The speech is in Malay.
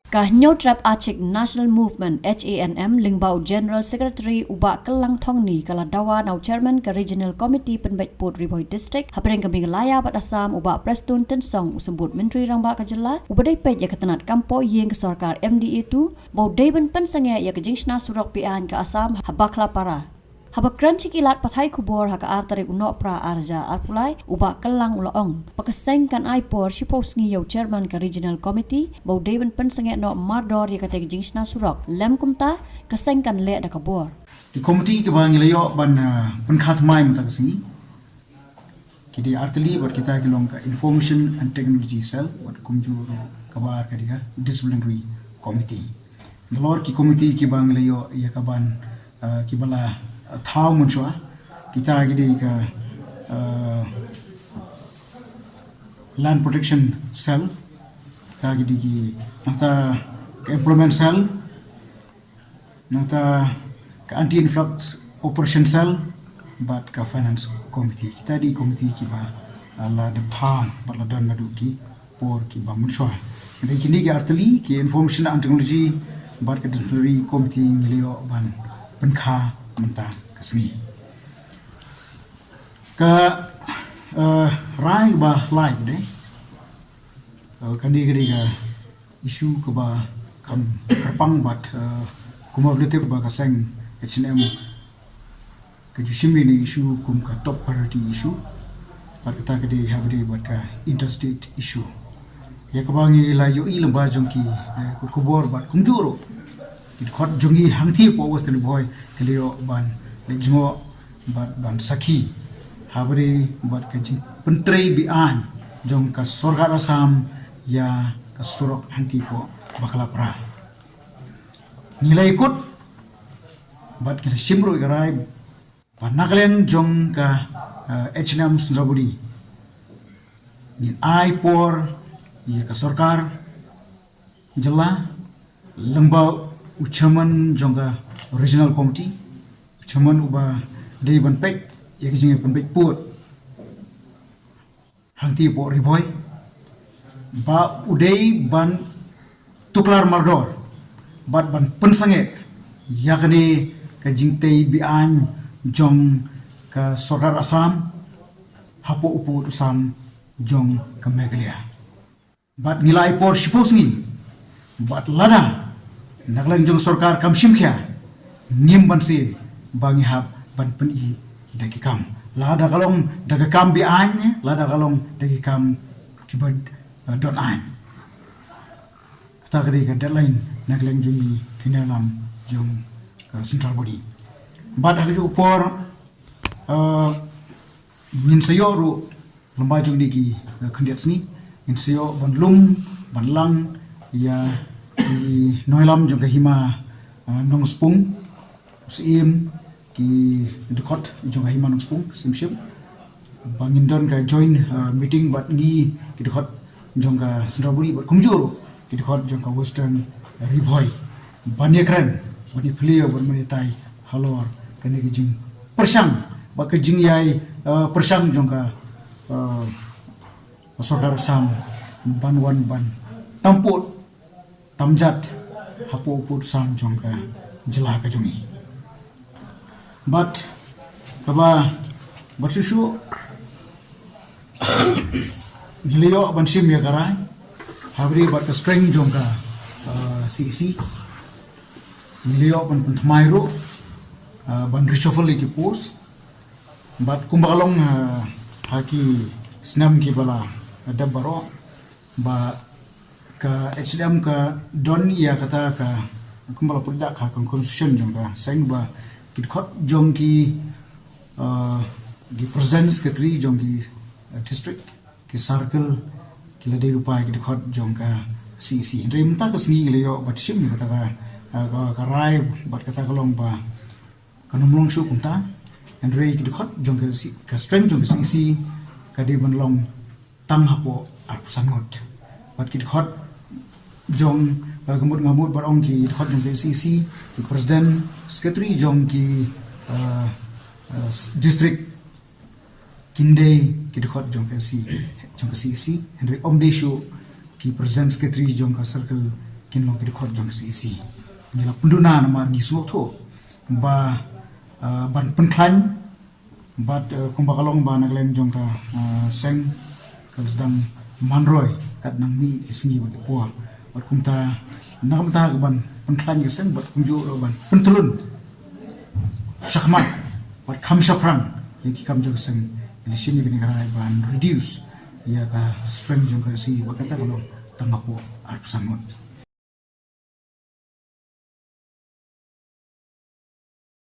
Kah New Trap Acik National Movement HANM Lingbau General Secretary Ubak Kelang Thongni Kaladawa Nau Chairman ke Regional Committee Penbaik Port Riboy District Hapreng Kambing Laya Bat Assam Ubak Prestun Tensong Usembut Menteri Rangba Kajela Ubadai Pej ya ketenat Kampo Yeng ke Sarkar MDA tu Bau Deben Pensenge ya ke Jingsna Surok Pian ke Assam Habakla Para Habakran cikilat pathai kubor haka artari unok pra arja arpulai ubak kelang ulaong. Pakasengkan aipor siposngi yau chairman ke regional committee bau dewan pensenge no mardor ya kate jingsna surok lem kumta kasengkan le da kabor. Di komiti ke bang ilayo ban penkhat mai mata kesini. Kidi arteli buat kita kelong ke information and technology cell buat kumjur kabar kadiga disciplinary committee. Ngelor ki komiti ke bang ilayo ya kaban kibala thau muncua kita gidi ke land protection cell kita gidi ki nata ke employment cell nata ke anti influx operation cell bat ke finance committee kita di komiti ki ba la de than bat la dan madu ki por ki ba muncua jadi kini ki arteli ki information and technology bat ke disciplinary committee ngilio ban penkha mentah kesini. Ka rai ba live deh. Kandi ka isu ke ba kam kerpang bat kumabletek ba kaseng H&M ke jushimi ni isu kum ka top priority issue. Bat kita kedi habde bat ka interstate issue. Ya kabangi la yo i lamba jongki kubor bat kumjuro. Khot jongi hangthi po western boy kelio ban lejungo bat ban sakhi habre bat kajing pentrei bi an jong ka sorgar asam ya ka surok hangthi po bakala pra nilai ikut bat kena simro garai ban naklen jong ka H&M Sundrabudi ni ai por ya ka sorkar jela lembau ucaman jongga regional committee ucaman uba dari ban pek ya kijing ban pek put hangti po riboy ba udai ban tuklar mardor bat ban pensange yakni kijing tei bian jong ka sorkar asam hapo upu usam jong ka meghalaya bat nilai por siposngi bat lada naklan jong sorkar kam simkhya nim bansi bangi hab ban peni dagi kam lada kalong daga kam bi anye lada kalong dagi kam kibad don an kata kadi ka deadline naklan jungi kinalam jong ka central body bad haju por nin sayoru lemba jong digi khandiat sni nin sayo ban lum ban lang ya ki noilam jong hima nong spung sim ki dekot jong hima nong spung sim bangin don ka join meeting bat ngi ki dekot jong ka Sundraburi bat kumjur ki dekot jong ka western riboy banyakran bani player bat manitai halor kani ki jing persang ba ka jing yai persang jong ka sorkar sam banwan ban tamput tamjat hapo uput sam jongka jela ka jongi but kaba batsusu hilio bansim ya karai habri bat ka string jongka CC hilio ban thmairo ban reshuffle ki post but kumbalong haki snam ki bala dabaro ba ka H&M ka don ya kata ka kumbala pudak ka constitution jong ka saing ba kidkhot jong ki president secretary jong ki district ki circle ki ladai rupa kidkhot jong ka CC rem ta ka singi leyo bat sim kata ka rai bat kata kalong ba kanumlong shu kunta and rei kidkhot jong ka strength jong CC ka di banlong tang hapo arpusangot bat kidkhot jong gamut ngamut barong ki khot jong CC ki president secretary jong ki district kinde ki khot jong CC Henry Omdeshu ki president secretary jong ka circle kin long kiri khot jong si isi ngila penduna na mar ngi suok tho ba ban penklan bat kumba kalong ba nagleng jong ka seng kalsdang manroy kat nang mi isingi wa ipuwa bat kumta nakamta ban penklan ke seng bat kumjo ban pentulun syakmat bat kam syafrang ya ki kam jong seng lisin ni kena ban reduce ya ka strength jong ka si wa kata kalong tangapo arp sangot